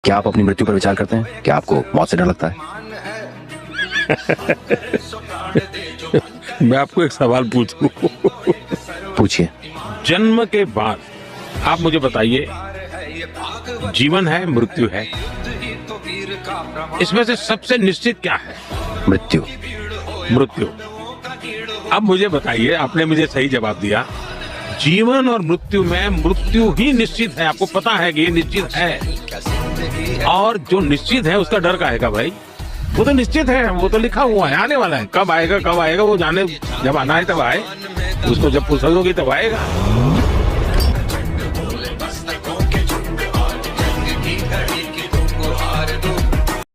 क्या आप अपनी मृत्यु पर विचार करते हैं? क्या आपको मौत से डर लगता है? मैं आपको एक सवाल पूछूं? पूछिए। जन्म के बाद आप मुझे बताइए, जीवन है, मृत्यु है, इसमें से सबसे निश्चित क्या है? मृत्यु। मृत्यु। अब मुझे बताइए, आपने मुझे सही जवाब दिया, जीवन और मृत्यु में मृत्यु ही निश्चित है, आपको पता है कि ये निश्चित है, और जो निश्चित है उसका डर काहे का भाई? वो तो निश्चित है, वो तो लिखा हुआ है, आने वाला है, कब आएगा वो जाने, जब आना है तब आए, उसको जब फुर्सत होगी तब आएगा।